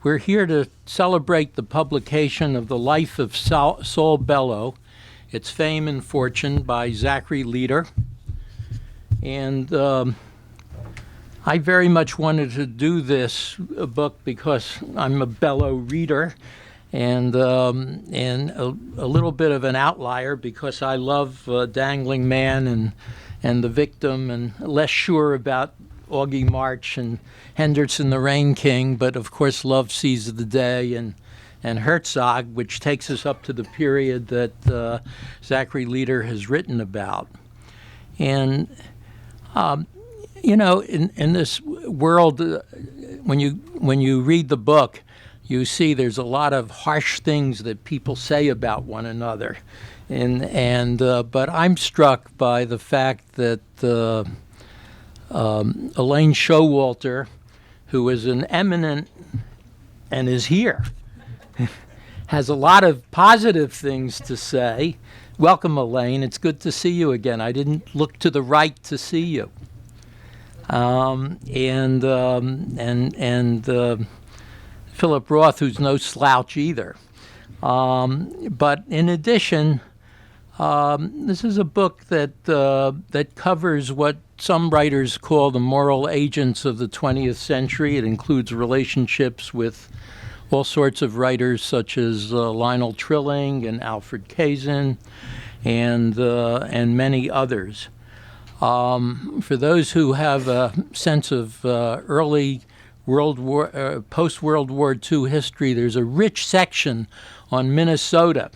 We're here to celebrate the publication of the Life of Saul Bellow, Its Fame and Fortune by Zachary Leader. And I very much wanted to do this book because I'm a Bellow reader, and a little bit of an outlier because I love Dangling Man and The Victim, and less sure about Augie March and Henderson the Rain King, but of course Love Seizes the Day and Herzog, which takes us up to the period that Zachary Leader has written about. And in this world, when you read the book, you see there's a lot of harsh things that people say about one another, but I'm struck by the fact that Elaine Showalter, who is an eminent and is here, has a lot of positive things to say. Welcome, Elaine. It's good to see you again. I didn't look to the right to see you. Philip Roth, who's no slouch either. But in addition, this is a book that covers what some writers call the moral agents of the 20th century. It includes relationships with all sorts of writers such as Lionel Trilling and Alfred Kazin and many others. For those who have a sense of early post-World War II history, there's a rich section on Minnesota.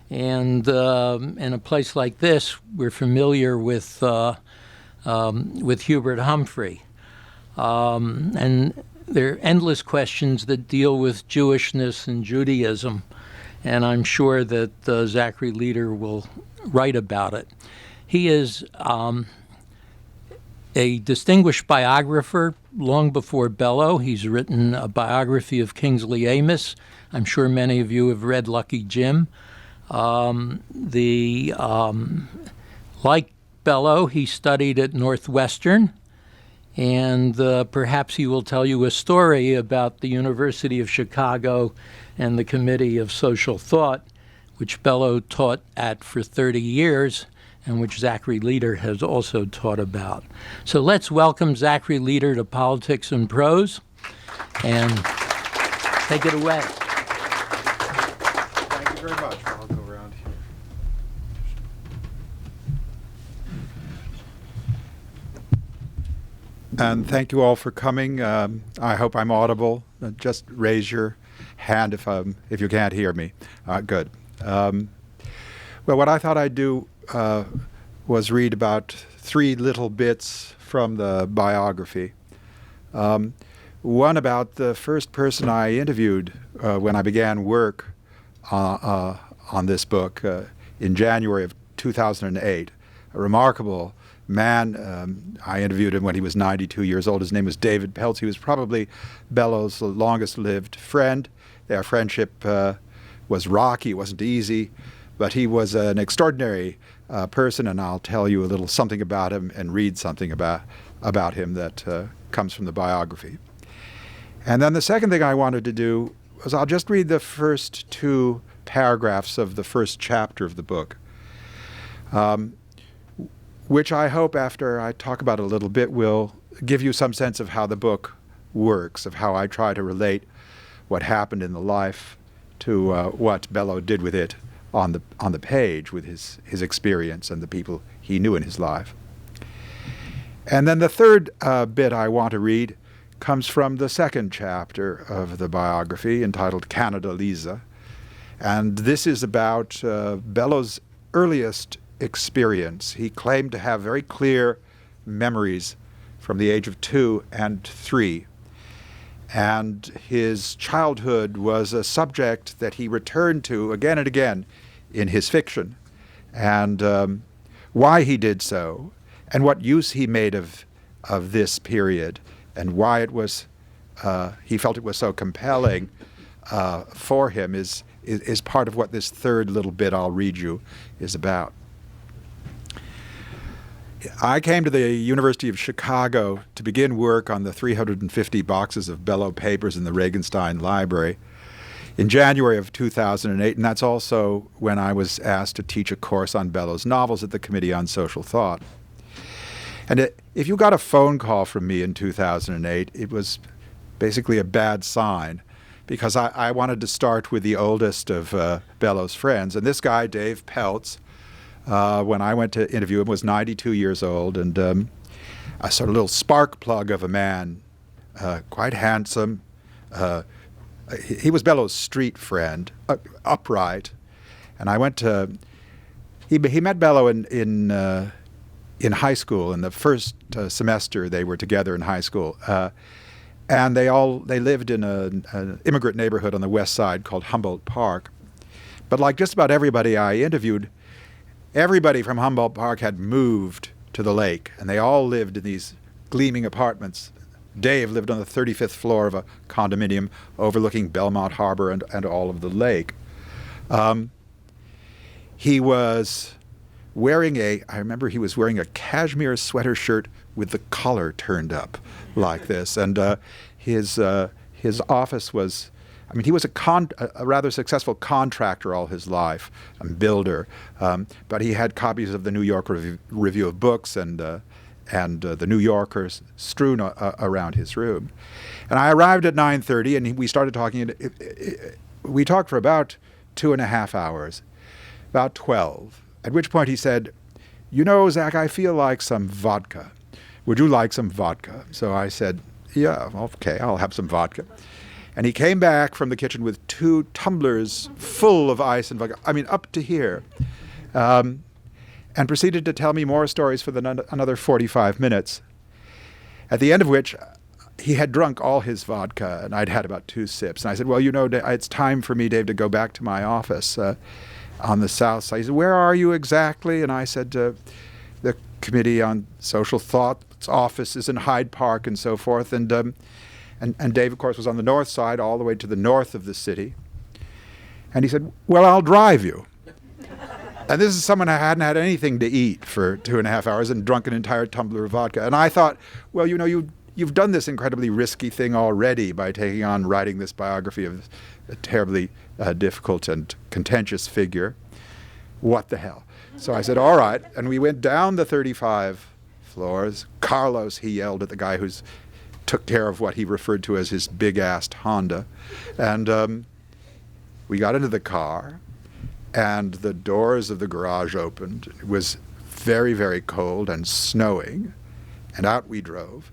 And in a place like this, we're familiar with Hubert Humphrey. And there are endless questions that deal with Jewishness and Judaism, and I'm sure that Zachary Leader will write about it. He is a distinguished biographer long before Bellow. He's written a biography of Kingsley Amis. I'm sure many of you have read Lucky Jim. Like Bellow, he studied at Northwestern, and perhaps he will tell you a story about the University of Chicago and the Committee of Social Thought, which Bellow taught at for 30 years, and which Zachary Leader has also taught about. So let's welcome Zachary Leader to Politics and Prose, and take it away. Thank you very much. I'll go around here. And thank you all for coming. I hope I'm audible. Just raise your hand if you can't hear me. Good. Well, what I thought I'd do was read about 3 little bits from the biography. One about the first person I interviewed when I began work on this book in January of 2008. A remarkable man. I interviewed him when he was 92 years old. His name was David Peltz. He was probably Bellows' longest-lived friend. Their friendship was rocky. It wasn't easy. But he was an extraordinary person, and I'll tell you a little something about him and read something about him that comes from the biography. And then the second thing I wanted to do was I'll just read the first 2 paragraphs of the first chapter of the book, which I hope, after I talk about it a little bit, will give you some sense of how the book works, of how I try to relate what happened in the life to what Bellow did with it on the page, with his experience and the people he knew in his life. And then the third bit I want to read comes from the second chapter of the biography, entitled Canada Lisa. And this is about Bellow's earliest experience. He claimed to have very clear memories from the age of 2 and 3. And his childhood was a subject that he returned to again and again in his fiction, and why he did so, and what use he made of this period, and why it was he felt it was so compelling for him is part of what this third little bit I'll read you is about. I came to the University of Chicago to begin work on the 350 boxes of Bellow papers in the Regenstein Library in January of 2008, and that's also when I was asked to teach a course on Bellow's novels at the Committee on Social Thought. And if you got a phone call from me in 2008, it was basically a bad sign, because I wanted to start with the oldest of Bellow's friends. And this guy, Dave Peltz, when I went to interview him, was 92 years old, and a sort of little spark plug of a man, quite handsome. He was Bellow's street friend, upright. And I went to, he met Bellow in high school. In the first semester they were together in high school. And they lived in an immigrant neighborhood on the west side called Humboldt Park. But like just about everybody I interviewed, everybody from Humboldt Park had moved to the lake, and they all lived in these gleaming apartments. Dave lived on the 35th floor of a condominium overlooking Belmont Harbor and all of the lake. He was wearing I remember he was wearing a cashmere sweater shirt with the collar turned up like this. And his office was, I mean, he was a rather successful contractor all his life, a builder. But he had copies of the New York Review of Books and the New Yorkers strewn around his room. And I arrived at 9:30, and we started talking. We talked for about 2.5 hours, about 12. At which point he said, "You know, Zach, I feel like some vodka. Would you like some vodka?" So I said, "Yeah, okay, I'll have some vodka." And he came back from the kitchen with 2 tumblers full of ice and vodka, I mean, up to here, and proceeded to tell me more stories for another 45 minutes, at the end of which he had drunk all his vodka, and I'd had about 2 sips. And I said, "Well, you know, it's time for me, Dave, to go back to my office on the south side." He said, "Where are you exactly?" And I said, "The Committee on Social Thought's office is in Hyde Park," and so forth. And Dave, of course, was on the north side, all the way to the north of the city. And he said, "Well, I'll drive you." And this is someone who hadn't had anything to eat for 2.5 hours and drunk an entire tumbler of vodka. And I thought, well, you know, you've done this incredibly risky thing already by taking on writing this biography of a terribly difficult and contentious figure. What the hell? So I said, all right. And we went down the 35 floors. "Carlos," he yelled at the guy who took care of what he referred to as his big-assed Honda. And we got into the car, and the doors of the garage opened. It was very, very cold and snowing, and out we drove.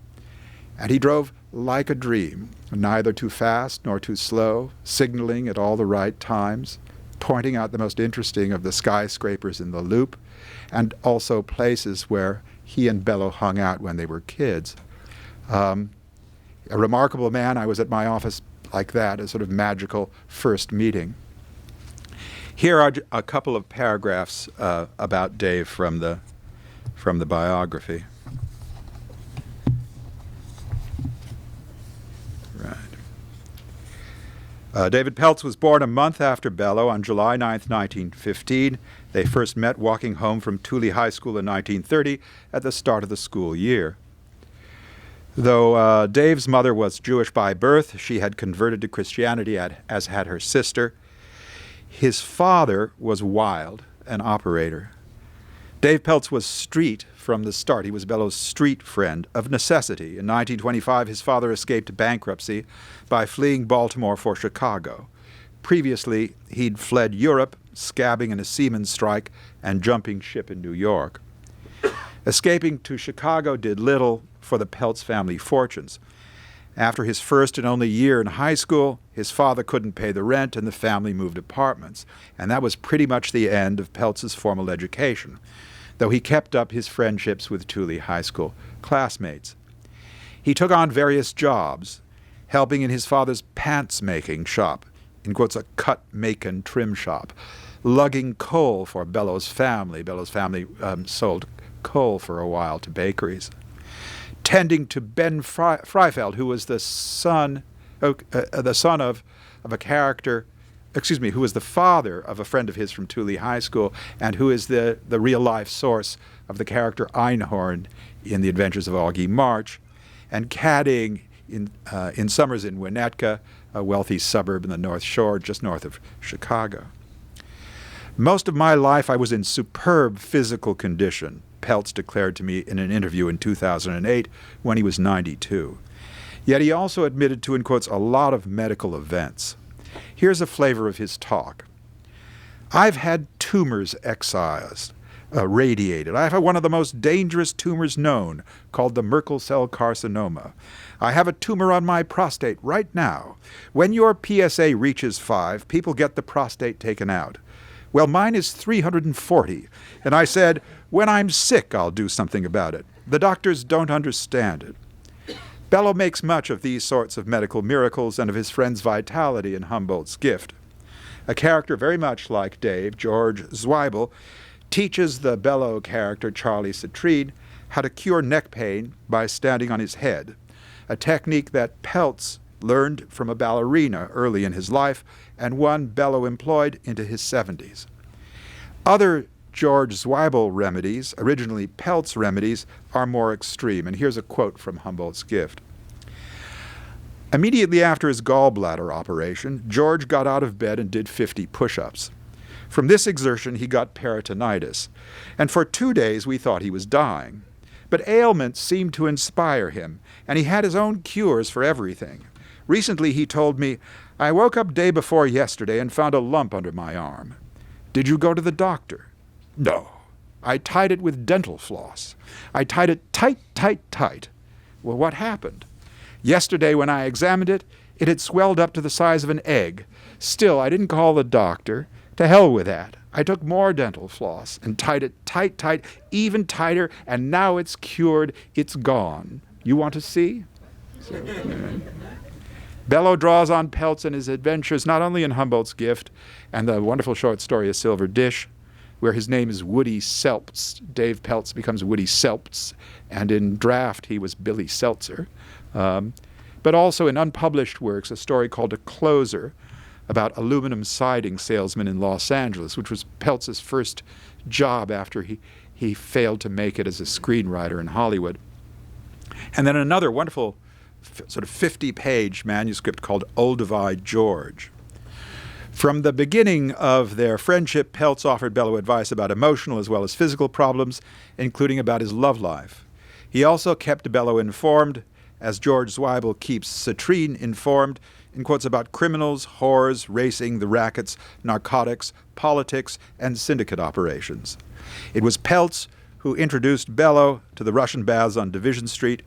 And he drove like a dream, neither too fast nor too slow, signaling at all the right times, pointing out the most interesting of the skyscrapers in the loop, and also places where he and Bellow hung out when they were kids. A remarkable man. I was at my office like that, a sort of magical first meeting. Here are a couple of paragraphs about Dave from the biography. Right. David Peltz was born a month after Bellow on July 9th, 1915. They first met walking home from Tooley High School in 1930 at the start of the school year. Though Dave's mother was Jewish by birth, she had converted to Christianity as had her sister. His father was wild, an operator. Dave Peltz was street from the start. He was Bellow's street friend of necessity. In 1925, his father escaped bankruptcy by fleeing Baltimore for Chicago. Previously, he'd fled Europe, scabbing in a seaman's strike and jumping ship in New York. Escaping to Chicago did little for the Peltz family fortunes. After his first and only year in high school, his father couldn't pay the rent and the family moved apartments. And that was pretty much the end of Peltz's formal education, though he kept up his friendships with Tooley High School classmates. He took on various jobs, helping in his father's pants-making shop, in quotes, a cut-makin' trim shop, lugging coal for Bellow's family. Bellow's family sold coal for a while to bakeries. Tending to Ben Freifeld, who was the son of a character who was the father of a friend of his from Thule High School, and who is the real-life source of the character Einhorn in The Adventures of Augie March, and caddying in summers in Winnetka, a wealthy suburb in the North Shore, just north of Chicago. Most of my life I was in superb physical condition, Peltz declared to me in an interview in 2008 when he was 92. Yet he also admitted to, in quotes, a lot of medical events. Here's a flavor of his talk. I've had tumors excised, radiated. I've had one of the most dangerous tumors known, called the Merkel cell carcinoma. I have a tumor on my prostate right now. When your PSA reaches 5, people get the prostate taken out. Well, mine is 340, and I said, when I'm sick, I'll do something about it. The doctors don't understand it. Bellow makes much of these sorts of medical miracles and of his friend's vitality in Humboldt's Gift. A character very much like Dave, George Zweibel, teaches the Bellow character, Charlie Citrine, how to cure neck pain by standing on his head, a technique that Peltz learned from a ballerina early in his life and one Bellow employed into his 70s. Other George Zweibel remedies, originally Peltz remedies, are more extreme, and here's a quote from Humboldt's Gift. Immediately after his gallbladder operation, George got out of bed and did 50 push-ups. From this exertion, he got peritonitis, and for 2 days we thought he was dying. But ailments seemed to inspire him, and he had his own cures for everything. Recently, he told me, I woke up day before yesterday and found a lump under my arm. Did you go to the doctor? No. I tied it with dental floss. I tied it tight, tight, tight. Well, what happened? Yesterday, when I examined it, it had swelled up to the size of an egg. Still, I didn't call the doctor. To hell with that. I took more dental floss and tied it tight, tight, even tighter, and now it's cured. It's gone. You want to see? Bellow draws on Peltz and his adventures not only in Humboldt's Gift and the wonderful short story A Silver Dish, where his name is Woody Seltz. Dave Peltz becomes Woody Seltz, and in Draft he was Billy Seltzer. But also in unpublished works, a story called A Closer, about aluminum siding salesman in Los Angeles, which was Peltz's first job after he failed to make it as a screenwriter in Hollywood. And then another wonderful sort of 50-page manuscript called Olduvai George. From the beginning of their friendship, Peltz offered Bellow advice about emotional as well as physical problems, including about his love life. He also kept Bellow informed, as George Zweibel keeps Citrine informed, in quotes about criminals, whores, racing, the rackets, narcotics, politics, and syndicate operations. It was Peltz who introduced Bellow to the Russian baths on Division Street,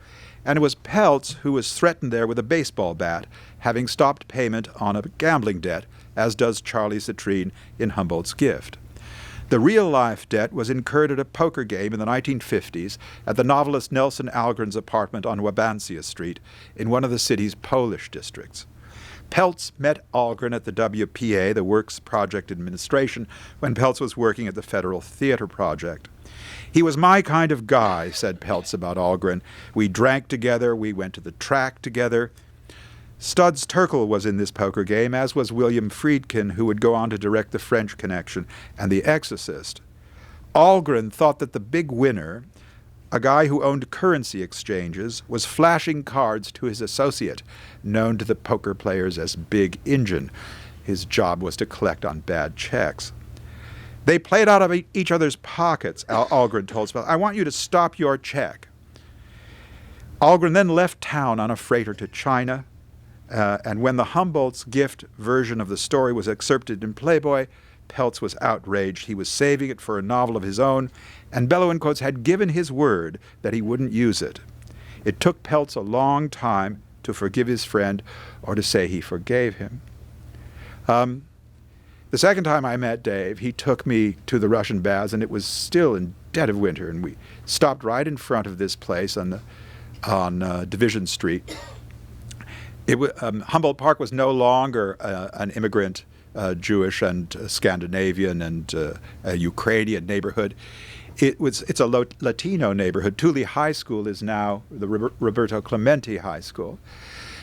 and it was Peltz who was threatened there with a baseball bat, having stopped payment on a gambling debt, as does Charlie Citrine in Humboldt's Gift. The real-life debt was incurred at a poker game in the 1950s at the novelist Nelson Algren's apartment on Wabansia Street in one of the city's Polish districts. Peltz met Algren at the WPA, the Works Project Administration, when Peltz was working at the Federal Theater Project. He was my kind of guy, said Peltz about Algren. We drank together, we went to the track together. Studs Terkel was in this poker game, as was William Friedkin, who would go on to direct The French Connection and The Exorcist. Algren thought that the big winner, a guy who owned currency exchanges, was flashing cards to his associate, known to the poker players as Big Injun. His job was to collect on bad checks. They played out of each other's pockets, Algren told Spell. I want you to stop your check. Algren then left town on a freighter to China, and when the Humboldt's Gift version of the story was excerpted in Playboy, Peltz was outraged. He was saving it for a novel of his own, and Bellow, in quotes, had given his word that he wouldn't use it. It took Peltz a long time to forgive his friend or to say he forgave him. The second time I met Dave, he took me to the Russian baths, and it was still in dead of winter, and we stopped right in front of this place on Division Street. Humboldt Park was no longer an immigrant Jewish and Scandinavian and Ukrainian neighborhood. It's a Latino neighborhood. Thule High School is now the Roberto Clemente High School.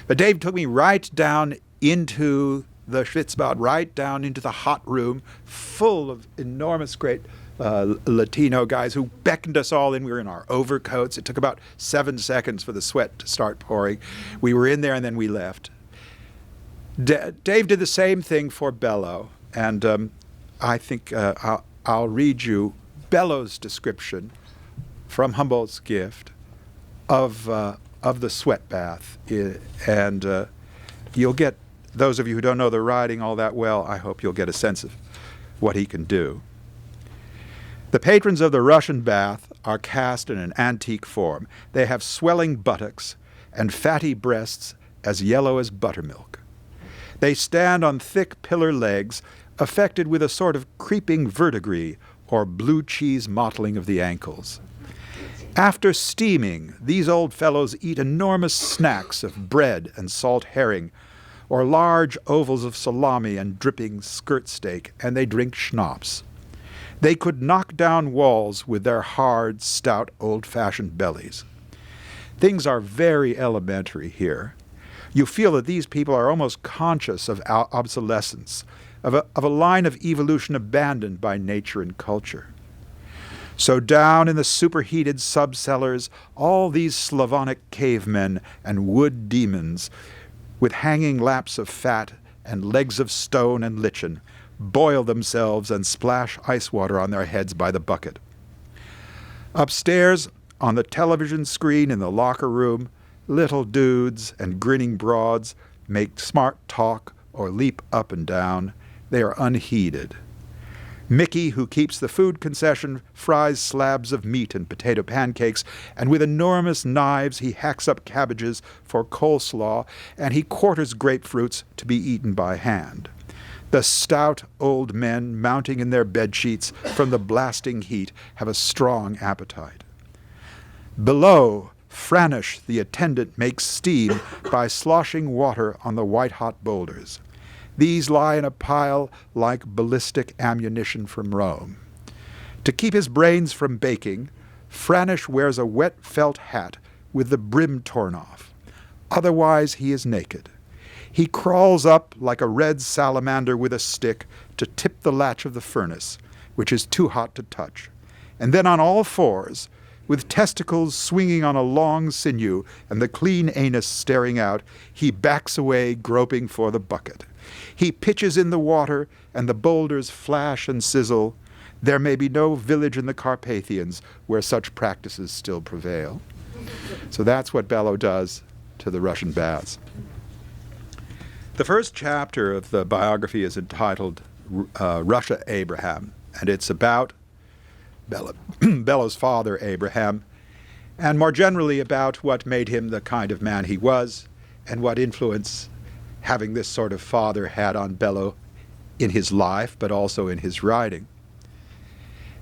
But Dave took me right down into the schwitzbad right down into the hot room full of enormous great Latino guys who beckoned us all in. We were in our overcoats. It took about 7 seconds for the sweat to start pouring. We were in there and then we left. Dave did the same thing for Bellow, and I think I'll read you Bellow's description from Humboldt's gift of the sweat bath, and you'll get, those of you who don't know the writing all that well, I hope you'll get a sense of what he can do. The patrons of the Russian bath are cast in an antique form. They have swelling buttocks and fatty breasts as yellow as buttermilk. They stand on thick pillar legs, affected with a sort of creeping verdigris or blue cheese mottling of the ankles. After steaming, these old fellows eat enormous snacks of bread and salt herring, or large ovals of salami and dripping skirt steak, and they drink schnapps. They could knock down walls with their hard, stout, old-fashioned bellies. Things are very elementary here. You feel that these people are almost conscious of obsolescence, of a line of evolution abandoned by nature and culture. So down in the superheated sub-cellars, all these Slavonic cavemen and wood demons, with hanging laps of fat and legs of stone and lichen, boil themselves and splash ice water on their heads by the bucket. Upstairs, on the television screen in the locker room, little dudes and grinning broads make smart talk or leap up and down. They are unheeded. Mickey, who keeps the food concession, fries slabs of meat and potato pancakes, and with enormous knives he hacks up cabbages for coleslaw, and he quarters grapefruits to be eaten by hand. The stout old men, mounting in their bedsheets from the blasting heat, have a strong appetite. Below, Franish, the attendant, makes steam by sloshing water on the white-hot boulders. These lie in a pile like ballistic ammunition from Rome. To keep his brains from baking, Franish wears a wet felt hat with the brim torn off. Otherwise, he is naked. He crawls up like a red salamander with a stick to tip the latch of the furnace, which is too hot to touch. And then on all fours, with testicles swinging on a long sinew and the clean anus staring out, he backs away, groping for the bucket. He pitches in the water, and the boulders flash and sizzle. There may be no village in the Carpathians where such practices still prevail. So that's what Bellow does to the Russian baths. The first chapter of the biography is entitled Russia Abraham, and it's about Bellow's father, Abraham, and more generally about what made him the kind of man he was and what influence having this sort of father had on Bellow in his life, but also in his writing.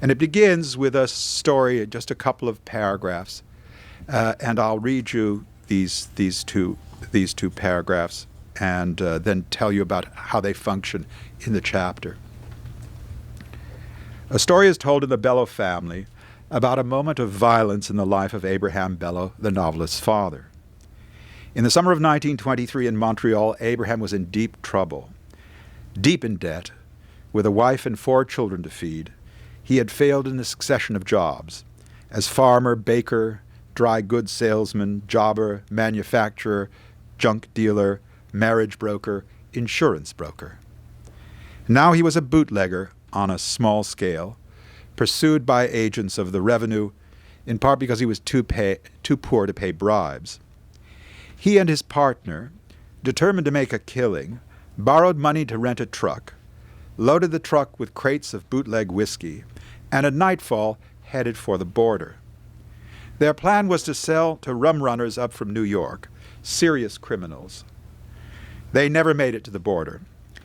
And it begins with a story, just a couple of paragraphs, and I'll read you these two paragraphs and then tell you about how they function in the chapter. A story is told in the Bellow family about a moment of violence in the life of Abraham Bellow, the novelist's father. In the summer of 1923 in Montreal, Abraham was in deep trouble. Deep in debt, with a wife and 4 children to feed, he had failed in a succession of jobs as farmer, baker, dry goods salesman, jobber, manufacturer, junk dealer, marriage broker, insurance broker. Now he was a bootlegger on a small scale, pursued by agents of the revenue, in part because he was too poor to pay bribes. He and his partner, determined to make a killing, borrowed money to rent a truck, loaded the truck with crates of bootleg whiskey, and at nightfall headed for the border. Their plan was to sell to rum runners up from New York, serious criminals. They never made it to the border.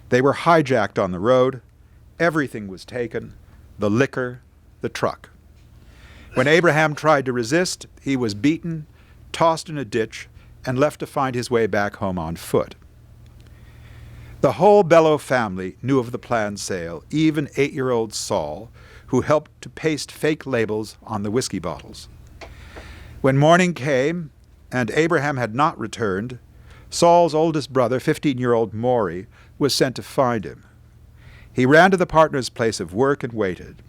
They were hijacked on the road. Everything was taken, the liquor, the truck. When Abraham tried to resist, he was beaten, tossed in a ditch, and left to find his way back home on foot. The whole Bellow family knew of the planned sale, even 8-year-old Saul, who helped to paste fake labels on the whiskey bottles. When morning came and Abraham had not returned, Saul's oldest brother, 15-year-old Maury, was sent to find him. He ran to the partner's place of work and waited.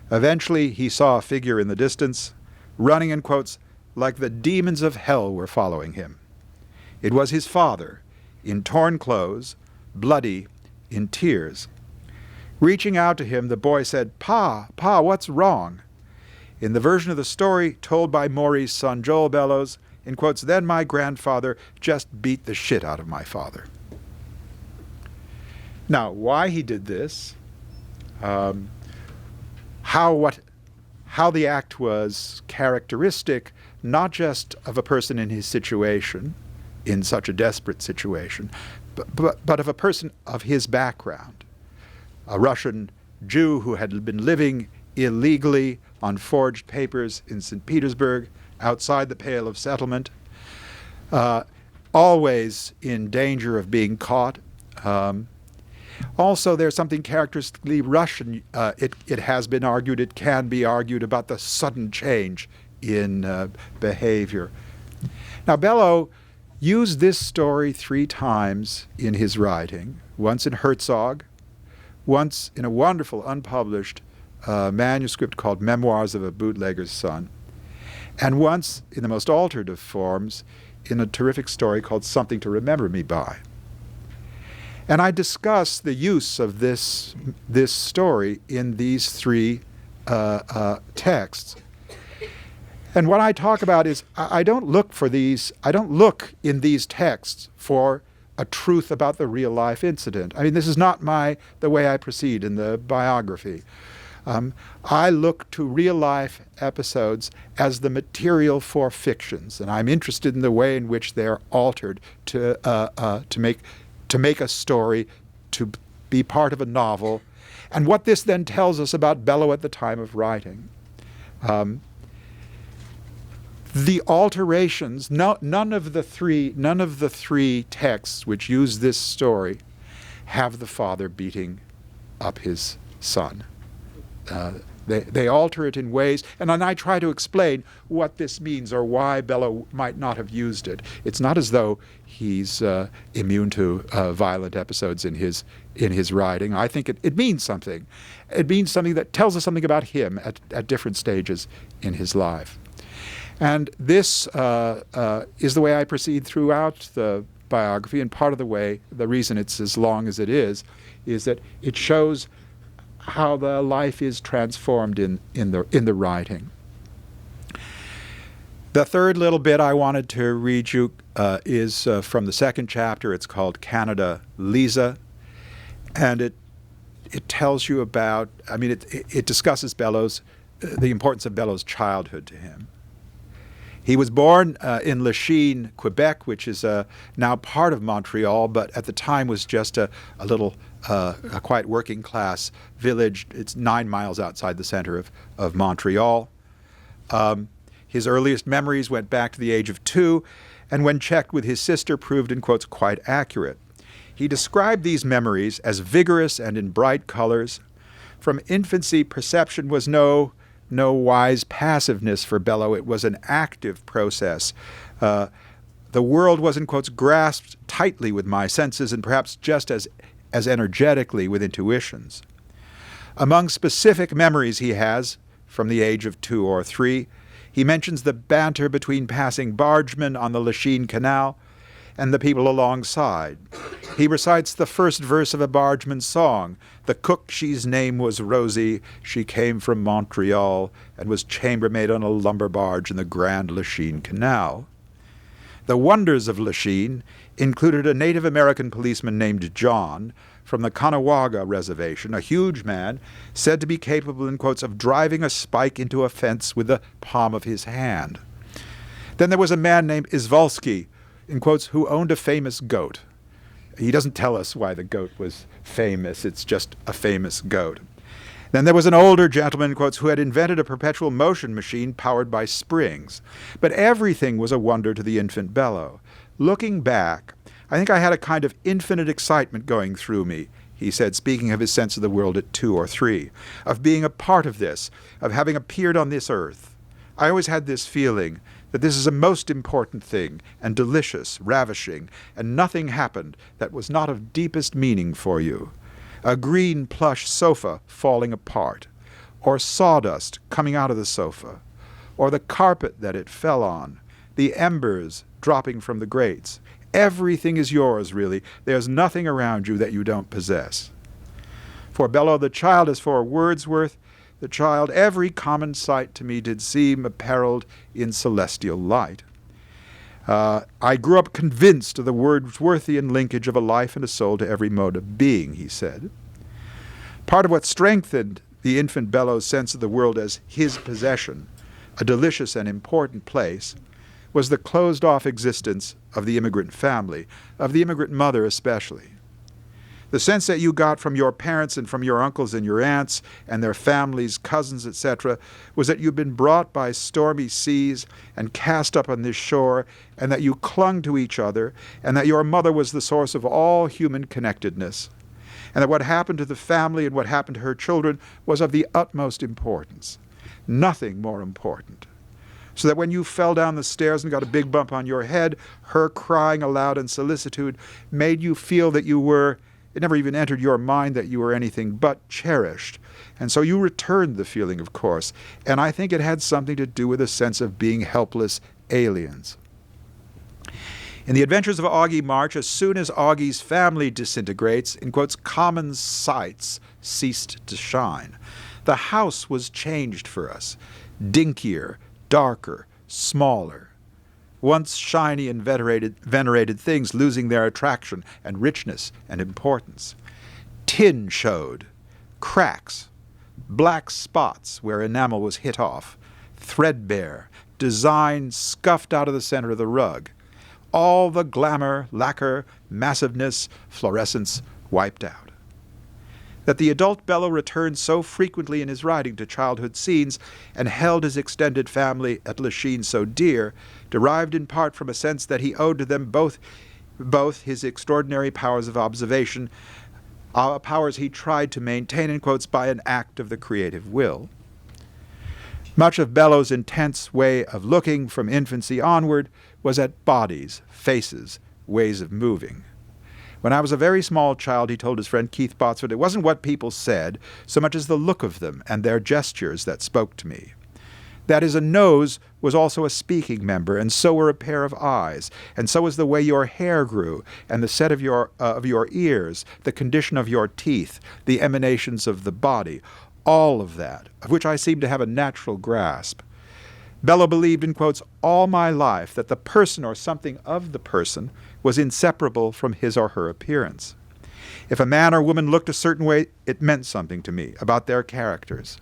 Eventually, he saw a figure in the distance, running in quotes, like the demons of hell were following him. It was his father, in torn clothes, bloody, in tears. Reaching out to him, the boy said, "Pa, what's wrong?" In the version of the story told by Maury's son, Joel Bellows, in quotes, "Then my grandfather just beat the shit out of my father." Now, why he did this, how the act was characteristic, not just of a person in his situation, in such a desperate situation, but of a person of his background, a Russian Jew who had been living illegally on forged papers in St. Petersburg, outside the Pale of Settlement, always in danger of being caught. Also, there's something characteristically Russian. It has been argued, it can be argued about the sudden change in behavior. Now, Bellow used this story 3 times in his writing, once in Herzog, once in a wonderful unpublished manuscript called Memoirs of a Bootlegger's Son, and once, in the most altered of forms, in a terrific story called Something to Remember Me By. And I discuss the use of this story in these 3 texts. And what I talk about is I don't look in these texts for a truth about the real life incident. I mean, this is not the way I proceed in the biography. I look to real life episodes as the material for fictions, and I'm interested in the way in which they're altered to make a story, to be part of a novel, and what this then tells us about Bellow at the time of writing. The alterations, none of the three texts which use this story have the father beating up his son. They alter it in ways, and then I try to explain what this means or why Bellow might not have used it. It's not as though he's immune to violent episodes in his writing. I think it means something. It means something that tells us something about him at different stages in his life. And this is the way I proceed throughout the biography, and part of the reason it's as long as it is that it shows how the life is transformed in the writing. The third little bit I wanted to read you is from the 2nd chapter. It's called Canada Lisa, and it tells you about, it discusses Bellows, the importance of Bellows' childhood to him. He was born in Lachine, Quebec, which is now part of Montreal, but at the time was just a little, a quite working class village. It's 9 miles outside the center of Montreal. His earliest memories went back to the age of 2, and when checked with his sister, proved, in quotes, quite accurate. He described these memories as vigorous and in bright colors. From infancy, perception was no wise passiveness for Bellow. It was an active process. The world was, in quotes, grasped tightly with my senses and perhaps just as energetically with intuitions. Among specific memories he has, from the age of 2 or 3, he mentions the banter between passing bargemen on the Lachine Canal and the people alongside. He recites the first verse of a bargeman's song. The cook, she's name was Rosie. She came from Montreal and was chambermaid on a lumber barge in the Grand Lachine Canal. The wonders of Lachine included a Native American policeman named John from the Caughnawaga Reservation, a huge man said to be capable, in quotes, of driving a spike into a fence with the palm of his hand. Then there was a man named Izvolsky, in quotes, who owned a famous goat. He doesn't tell us why the goat was famous. It's just a famous goat. Then there was an older gentleman, in quotes, who had invented a perpetual motion machine powered by springs. But everything was a wonder to the infant Bellow. Looking back, I think I had a kind of infinite excitement going through me, he said, speaking of his sense of the world at 2 or 3, of being a part of this, of having appeared on this earth. I always had this feeling that this is a most important thing, and delicious, ravishing, and nothing happened that was not of deepest meaning for you. A green plush sofa falling apart, or sawdust coming out of the sofa, or the carpet that it fell on, the embers dropping from the grates. Everything is yours, really. There's nothing around you that you don't possess. For Bellow the child, as for Wordsworth, the child, every common sight to me did seem apparelled in celestial light. I grew up convinced of the Wordsworthian linkage of a life and a soul to every mode of being, he said. Part of what strengthened the infant Bellow's sense of the world as his possession, a delicious and important place, was the closed-off existence of the immigrant family, of the immigrant mother especially. The sense that you got from your parents and from your uncles and your aunts and their families, cousins, etc., was that you'd been brought by stormy seas and cast up on this shore, and that you clung to each other, and that your mother was the source of all human connectedness, and that what happened to the family and what happened to her children was of the utmost importance. Nothing more important. So that when you fell down the stairs and got a big bump on your head, her crying aloud in solicitude made you feel that you were, it never even entered your mind that you were anything but cherished. And so you returned the feeling, of course. And I think it had something to do with a sense of being helpless aliens. In the Adventures of Augie March, as soon as Augie's family disintegrates, in quotes, common sights ceased to shine. The house was changed for us, dinkier, darker, smaller. Once shiny and venerated things losing their attraction and richness and importance. Tin showed, cracks, black spots where enamel was hit off, threadbare, design scuffed out of the center of the rug. All the glamour, lacquer, massiveness, fluorescence wiped out. That the adult Bellow returned so frequently in his writing to childhood scenes and held his extended family at Lachine so dear, derived in part from a sense that he owed to them both his extraordinary powers of observation, powers he tried to maintain, in quotes, by an act of the creative will. Much of Bellow's intense way of looking from infancy onward was at bodies, faces, ways of moving. When I was a very small child, he told his friend Keith Botsford, it wasn't what people said so much as the look of them and their gestures that spoke to me. That is, a nose was also a speaking member, and so were a pair of eyes, and so was the way your hair grew, and the set of your ears, the condition of your teeth, the emanations of the body, all of that, of which I seemed to have a natural grasp. Bellow believed, in quotes, all my life that the person or something of the person was inseparable from his or her appearance. If a man or woman looked a certain way, it meant something to me about their characters.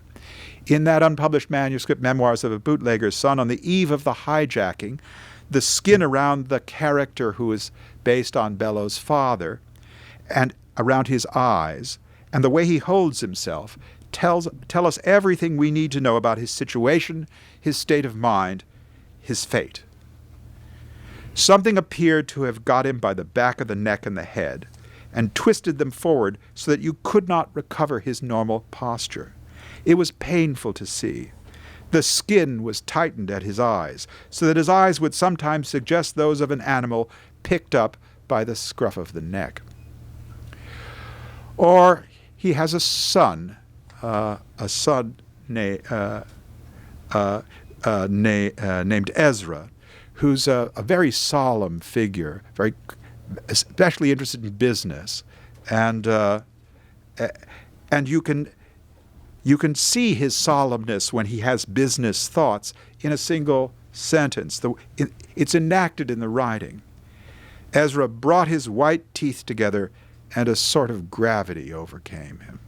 In that unpublished manuscript, Memoirs of a Bootlegger's Son, on the eve of the hijacking, the skin around the character who is based on Bellow's father and around his eyes and the way he holds himself tell us everything we need to know about his situation, his state of mind, his fate. Something appeared to have got him by the back of the neck and the head and twisted them forward so that you could not recover his normal posture. It was painful to see. The skin was tightened at his eyes, so that his eyes would sometimes suggest those of an animal picked up by the scruff of the neck. Or he has a son named Ezra, who's a very solemn figure, very especially interested in business, and you can see his solemnness when he has business thoughts in a single sentence. It's enacted in the writing. Ezra brought his white teeth together, and a sort of gravity overcame him.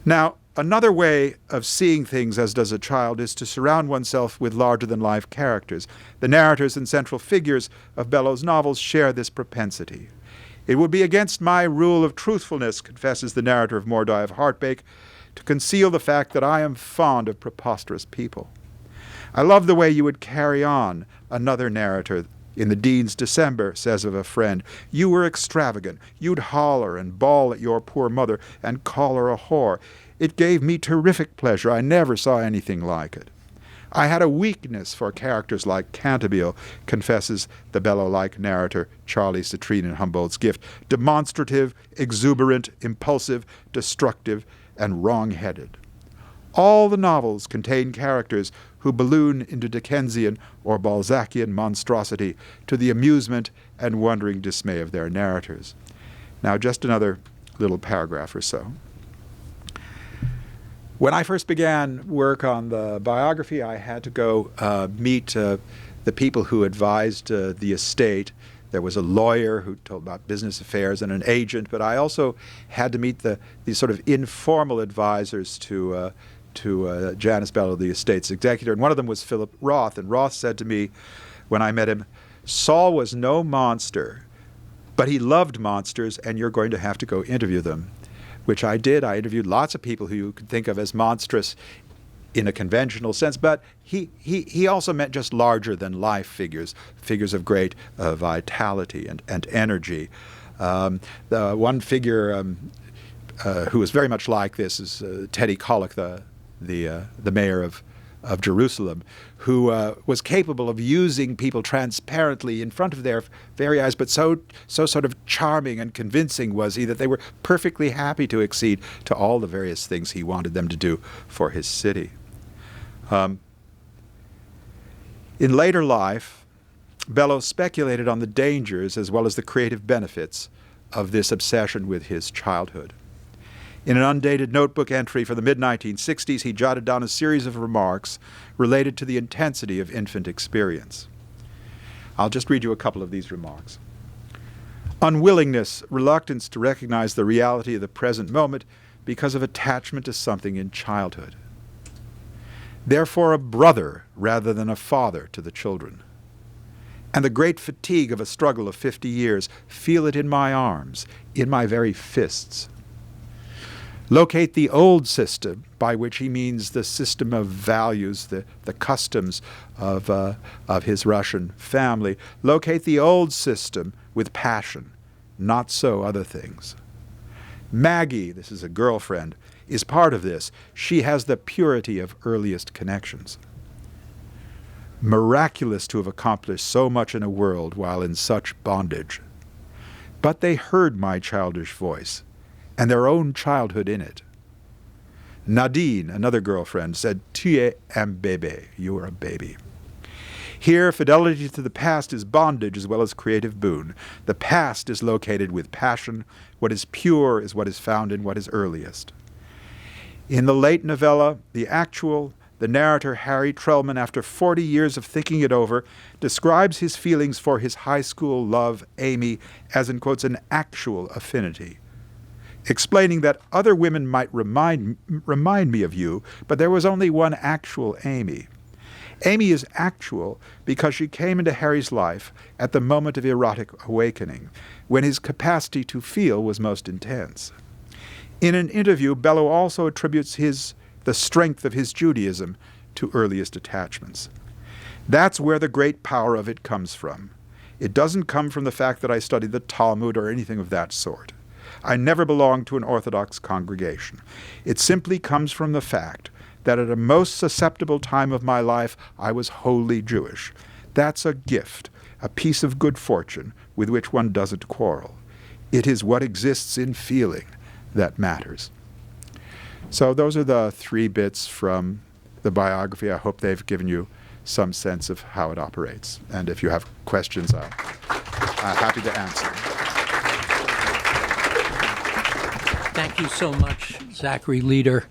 Now, another way of seeing things as does a child is to surround oneself with larger-than-life characters. The narrators and central figures of Bellow's novels share this propensity. It would be against my rule of truthfulness, confesses the narrator of More Die of Heartbreak, to conceal the fact that I am fond of preposterous people. I love the way you would carry on, another narrator in The Dean's December says of a friend. You were extravagant. You'd holler and bawl at your poor mother and call her a whore. It gave me terrific pleasure. I never saw anything like it. I had a weakness for characters like Cantabile, confesses the Bellow-like narrator Charlie Citrine in Humboldt's Gift, demonstrative, exuberant, impulsive, destructive, and wrong-headed. All the novels contain characters who balloon into Dickensian or Balzacian monstrosity to the amusement and wondering dismay of their narrators. Now, just another little paragraph or so. When I first began work on the biography, I had to go meet the people who advised the estate. There was a lawyer who told about business affairs and an agent, but I also had to meet these sort of informal advisors to Janus Bellow, the estate's executor, and one of them was Philip Roth. And Roth said to me when I met him, "Saul was no monster, but he loved monsters, and you're going to have to go interview them," which I did. I interviewed lots of people who you could think of as monstrous in a conventional sense, but he also meant just larger than life figures of great vitality and energy. The one figure who was very much like this is Teddy Kollek, the mayor of Jerusalem, who was capable of using people transparently in front of their very eyes, but so sort of charming and convincing was he that they were perfectly happy to accede to all the various things he wanted them to do for his city. In later life, Bellows speculated on the dangers as well as the creative benefits of this obsession with his childhood. In an undated notebook entry from the mid-1960s, he jotted down a series of remarks related to the intensity of infant experience. I'll just read you a couple of these remarks. Unwillingness, reluctance to recognize the reality of the present moment because of attachment to something in childhood. Therefore, a brother rather than a father to the children. And the great fatigue of a struggle of 50 years, feel it in my arms, in my very fists. Locate the old system, by which he means the system of values, the customs of his Russian family. Locate the old system with passion, not so other things. Maggie, this is a girlfriend, is part of this. She has the purity of earliest connections. Miraculous to have accomplished so much in a world while in such bondage. But they heard my childish voice, and their own childhood in it. Nadine, another girlfriend, said, "Tu es un bébé," you are a baby. Here, fidelity to the past is bondage as well as creative boon. The past is located with passion. What is pure is what is found in what is earliest. In the late novella, the narrator, Harry Trellman, after 40 years of thinking it over, describes his feelings for his high school love, Amy, as, in quotes, an actual affinity, explaining that other women might remind me of you, but there was only one actual Amy. Amy is actual because she came into Harry's life at the moment of erotic awakening, when his capacity to feel was most intense. In an interview, Bellow also attributes the strength of his Judaism to earliest attachments. That's where the great power of it comes from. It doesn't come from the fact that I studied the Talmud or anything of that sort. I never belonged to an Orthodox congregation. It simply comes from the fact that at a most susceptible time of my life, I was wholly Jewish. That's a gift, a piece of good fortune with which one doesn't quarrel. It is what exists in feeling that matters. So those are the 3 bits from the biography. I hope they've given you some sense of how it operates. And if you have questions, I'm happy to answer. Thank you so much, Zachary Leader.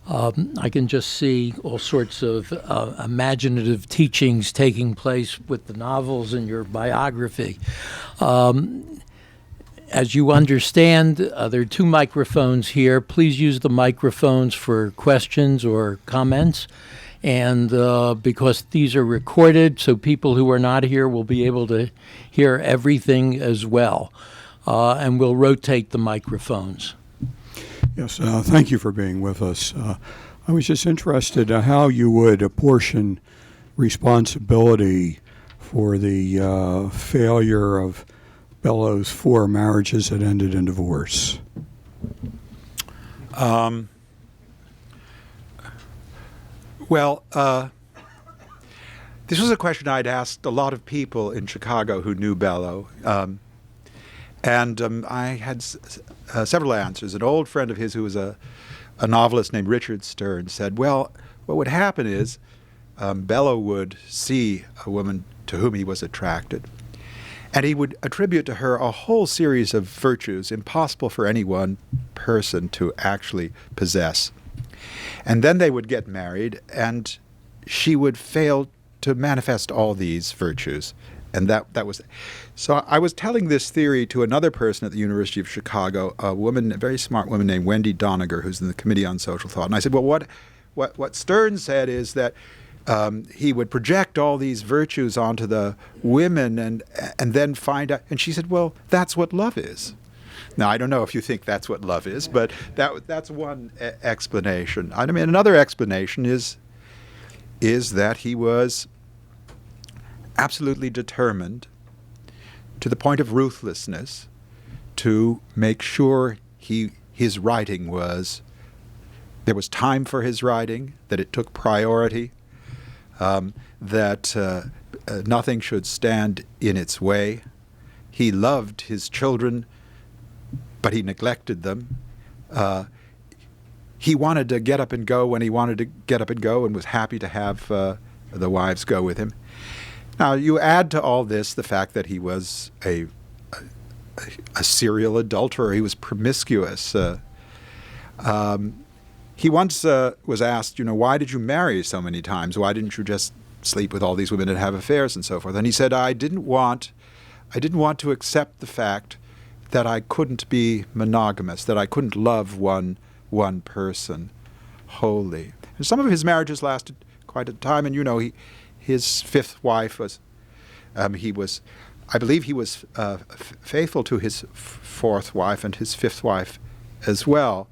I can just see all sorts of imaginative teachings taking place with the novels in your biography. As you understand, there are 2 microphones here. Please use the microphones for questions or comments. And because these are recorded, so people who are not here will be able to hear everything as well. And we'll rotate the microphones. Yes, thank you for being with us. I was just interested how you would apportion responsibility for the failure of Bellows' 4 marriages that ended in divorce. Well, This was a question I'd asked a lot of people in Chicago who knew Bellow. I had several answers. An old friend of his who was a novelist named Richard Stern said, well, what would happen is Bellow would see a woman to whom he was attracted, and he would attribute to her a whole series of virtues impossible for any one person to actually possess. And then they would get married, and she would fail to manifest all these virtues. And that was... So I was telling this theory to another person at the University of Chicago, a very smart woman named Wendy Doniger, who's in the Committee on Social Thought. And I said, well, what Stern said is that he would project all these virtues onto the women and then find out. And she said, well, that's what love is. Now, I don't know if you think that's what love is, but that's one explanation. I mean, another explanation is that he was absolutely determined, to the point of ruthlessness, to make sure his writing there was time for his writing, that it took priority, that nothing should stand in its way. He loved his children, but he neglected them. He wanted to get up and go when he wanted to get up and go, and was happy to have the wives go with him. Now, you add to all this the fact that he was a serial adulterer. He was promiscuous. He once was asked, why did you marry so many times? Why didn't you just sleep with all these women and have affairs and so forth? And he said, I didn't want to accept the fact that I couldn't be monogamous, that I couldn't love one person wholly. And some of his marriages lasted quite a time, and his fifth wife was, I believe he was faithful to his fourth wife and his fifth wife as well,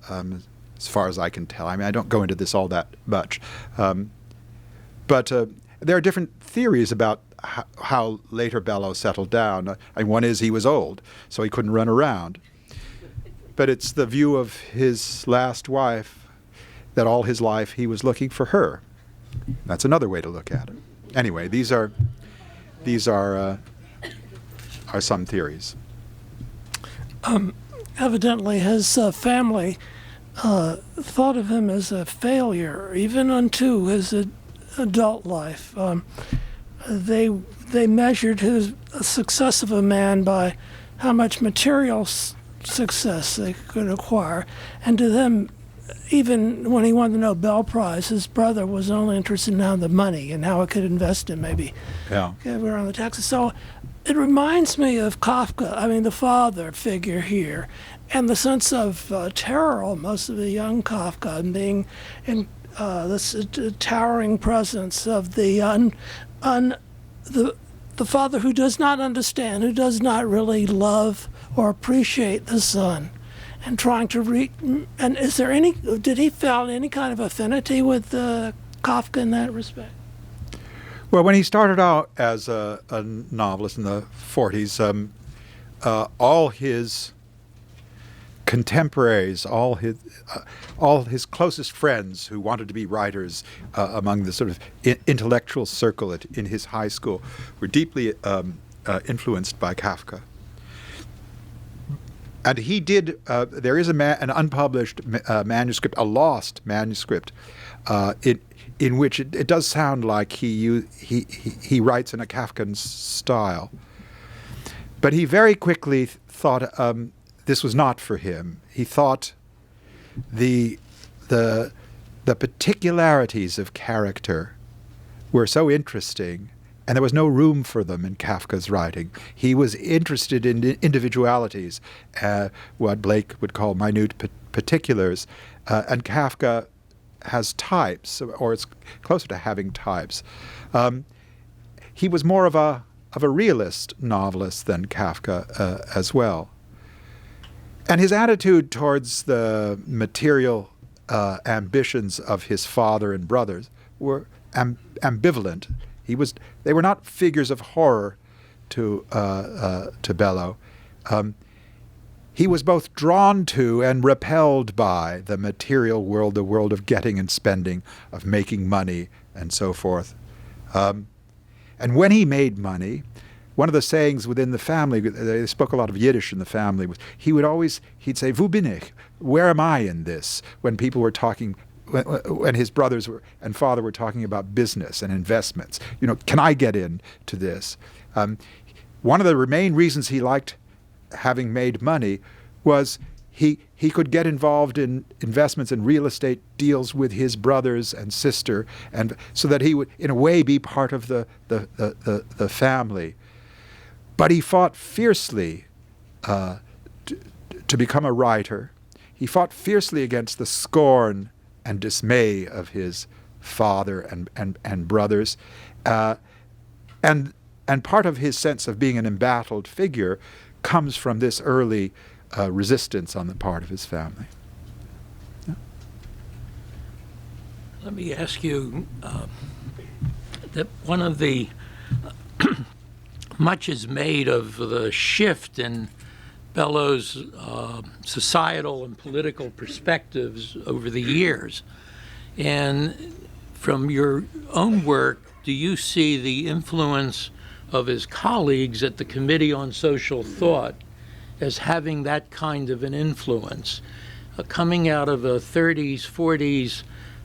as far as I can tell. I mean, I don't go into this all that much. But there are different theories about how later Bellow settled down. One is he was old, so he couldn't run around. But it's the view of his last wife that all his life he was looking for her. That's another way to look at it. Anyway, these are some theories. Evidently, his family thought of him as a failure, even unto his adult life. They measured his success of a man by how much material success they could acquire, and to them, even when he won the Nobel Prize, his brother was only interested in how the money and how it could invest in maybe around the taxes. So it reminds me of Kafka, the father figure here, and the sense of terror almost of the young Kafka, and being in this towering presence of the father who does not understand, who does not really love or appreciate the son. And trying to and did he feel any kind of affinity with Kafka in that respect? Well, when he started out as a novelist in the 40s, all his contemporaries, all his closest friends who wanted to be writers among the sort of intellectual circle in his high school were deeply influenced by Kafka. And he did. There is an unpublished manuscript, a lost manuscript, in which it does sound like he writes in a Kafkan style. But he very quickly thought this was not for him. He thought the particularities of character were so interesting, and there was no room for them in Kafka's writing. He was interested in individualities, what Blake would call minute particulars, and Kafka has types, or it's closer to having types. He was more of a realist novelist than Kafka as well. And his attitude towards the material ambitions of his father and brothers were ambivalent. They were not figures of horror to Bellow. He was both drawn to and repelled by the material world, the world of getting and spending, of making money, and so forth. And when he made money, one of the sayings within the family, they spoke a lot of Yiddish in the family, was he'd say, "Wo bin ich? Where am I in this?" When people were talking, when his brothers and father were talking about business and investments. Can I get into this? One of the main reasons he liked having made money was he could get involved in investments and real estate deals with his brothers and sister, and so that he would, in a way, be part of the family. But he fought fiercely to become a writer. He fought fiercely against the scorn and dismay of his father and brothers, and part of his sense of being an embattled figure comes from this early resistance on the part of his family. Yeah. Let me ask you that one of the much is made of the shift in Bellows' societal and political perspectives over the years. And from your own work, do you see the influence of his colleagues at the Committee on Social Thought as having that kind of an influence? Coming out of a 30s, 40s,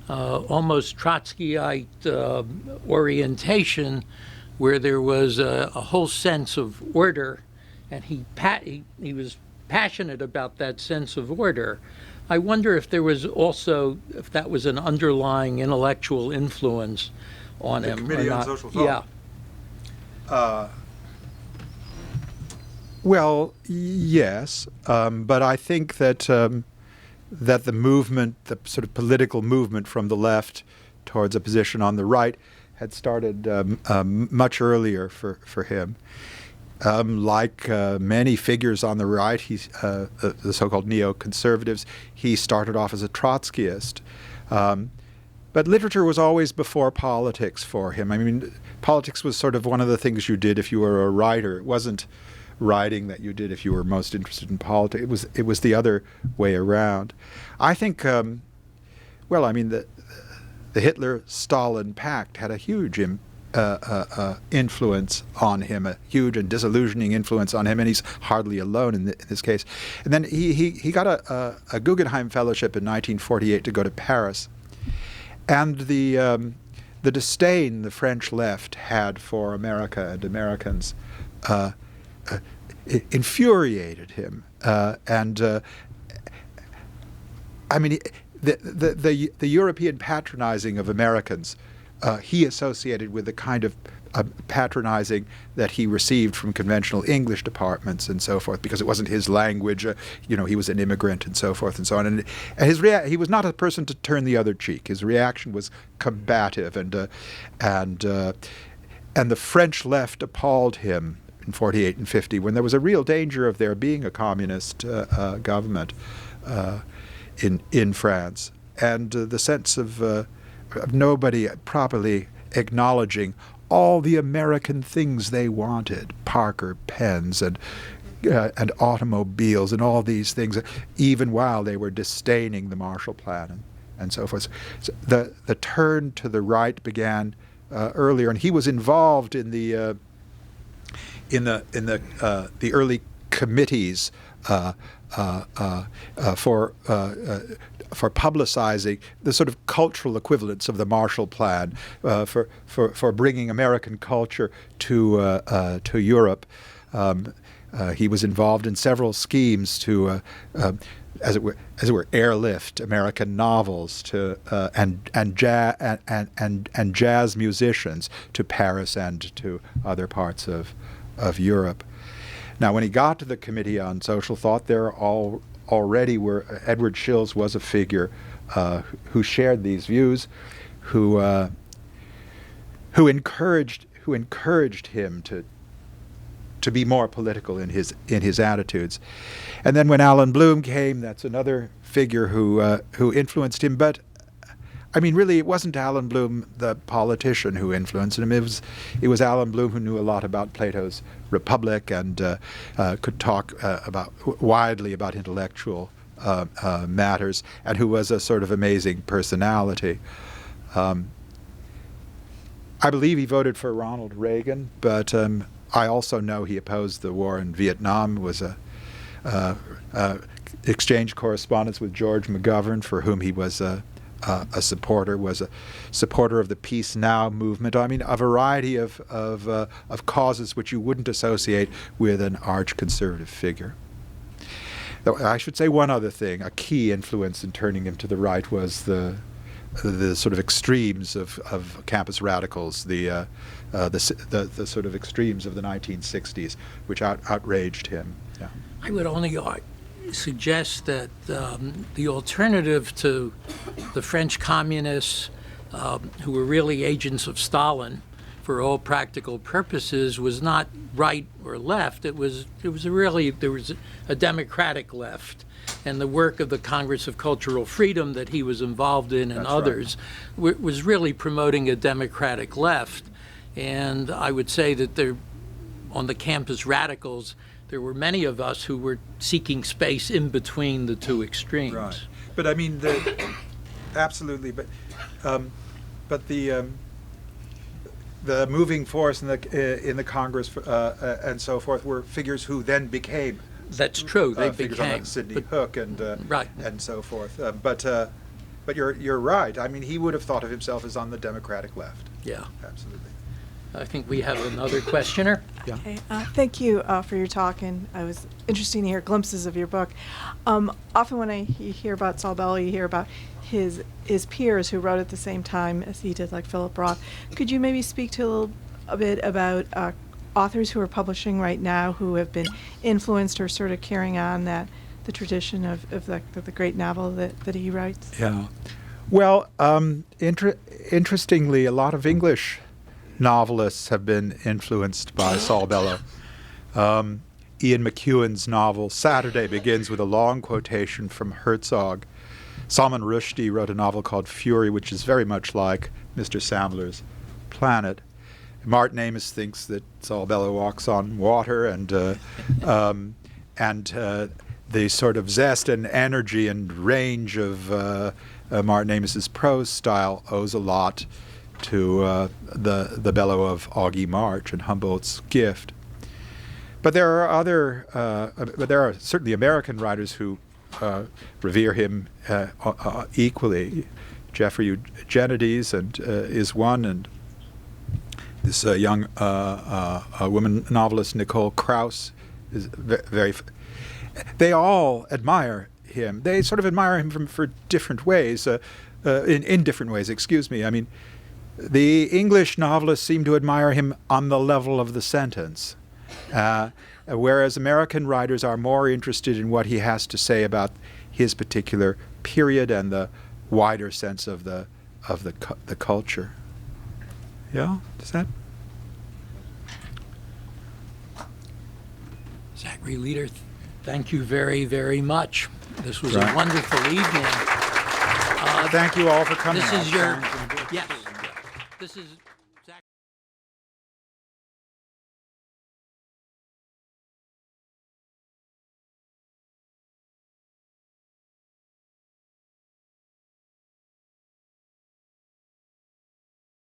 almost Trotskyite orientation, where there was a whole sense of order, and he was passionate about that sense of order. I wonder if there was also, if that was an underlying intellectual influence on him. Committee on Social Thought? Yeah. Well, yes, but I think that that the movement, the sort of political movement from the left towards a position on the right, had started much earlier for him. Like many figures on the right, the so-called neoconservatives, he started off as a Trotskyist. But literature was always before politics for him. I mean, politics was sort of one of the things you did if you were a writer. It wasn't writing that you did if you were most interested in politics. It was the other way around. I think, well, I mean, the Hitler-Stalin pact had a huge influence on him, a huge and disillusioning influence on him, and he's hardly alone in this case. And then he got a Guggenheim Fellowship in 1948 to go to Paris. And the disdain the French left had for America and Americans infuriated him. I mean, the European patronizing of Americans, he associated with the kind of patronizing that he received from conventional English departments and so forth, because it wasn't his language. He was an immigrant and so forth and so on. And he was not a person to turn the other cheek. His reaction was combative, and the French left appalled him in 48 and 50, when there was a real danger of there being a communist government in France, and the sense of nobody properly acknowledging all the American things they wanted, Parker pens and automobiles and all these things, even while they were disdaining the Marshall Plan and so forth. So the turn to the right began earlier, and he was involved in the early committees for publicizing the sort of cultural equivalents of the Marshall Plan, for bringing American culture to Europe. He was involved in several schemes to, as it were, airlift American novels to and jazz musicians to Paris and to other parts of Europe. Now, when he got to the Committee on Social Thought, there already were Edward Shills was a figure who shared these views, who encouraged him to be more political in his attitudes. And then when Alan Bloom came, that's another figure who influenced him. But I mean, really, it wasn't Alan Bloom, the politician, who influenced him. It was Alan Bloom, who knew a lot about Plato's Republic and could talk widely about intellectual matters, and who was a sort of amazing personality. I believe he voted for Ronald Reagan, but I also know he opposed the war in Vietnam, was a exchanged correspondence with George McGovern, for whom he was a supporter, was a supporter of the Peace Now movement. I mean, a variety of causes which you wouldn't associate with an arch conservative figure. Though I should say one other thing. A key influence in turning him to the right was the sort of extremes of campus radicals, the sort of extremes of the 1960s, which outraged him. Yeah. I would only suggest that the alternative to the French communists, who were really agents of Stalin for all practical purposes, was not right or left. There was a democratic left. And the work of the Congress of Cultural Freedom that he was involved in, and others, was really promoting a democratic left. And I would say that on the campus radicals, there were many of us who were seeking space in between the two extremes. Right. But I mean, absolutely. But the moving force in the Congress and so forth were figures who then became. That's true. They figures became like Sidney Hook and right. and so forth. But you're right. I mean, he would have thought of himself as on the Democratic left. Yeah. Absolutely. I think we have another questioner. Yeah. Okay, thank you for your talk, and it was interesting to hear glimpses of your book. Often when you hear about Saul Bellow, you hear about his peers who wrote at the same time as he did, like Philip Roth. Could you maybe speak to a bit about authors who are publishing right now who have been influenced or sort of carrying on the tradition of the great novel that he writes? Yeah. Well, interestingly, a lot of English novelists have been influenced by Saul Bellow. Ian McEwan's novel Saturday begins with a long quotation from Herzog. Salman Rushdie wrote a novel called Fury, which is very much like Mr. Samler's Planet. Martin Amis thinks that Saul Bellow walks on water, and the sort of zest and energy and range of Martin Amis's prose style owes a lot to the Bellow of Augie March and Humboldt's Gift. But there are certainly American writers who revere him equally. Jeffrey Eugenides is one, and this young woman novelist Nicole Krauss is very. They all admire him. They sort of admire him for different ways, in different ways. Excuse me. I mean, the English novelists seem to admire him on the level of the sentence, whereas American writers are more interested in what he has to say about his particular period and the wider sense of the culture. Yeah, does that? Zachary Leader, thank you very, very much. This was Right. a wonderful evening. Thank you all for coming. This is your, yes, this is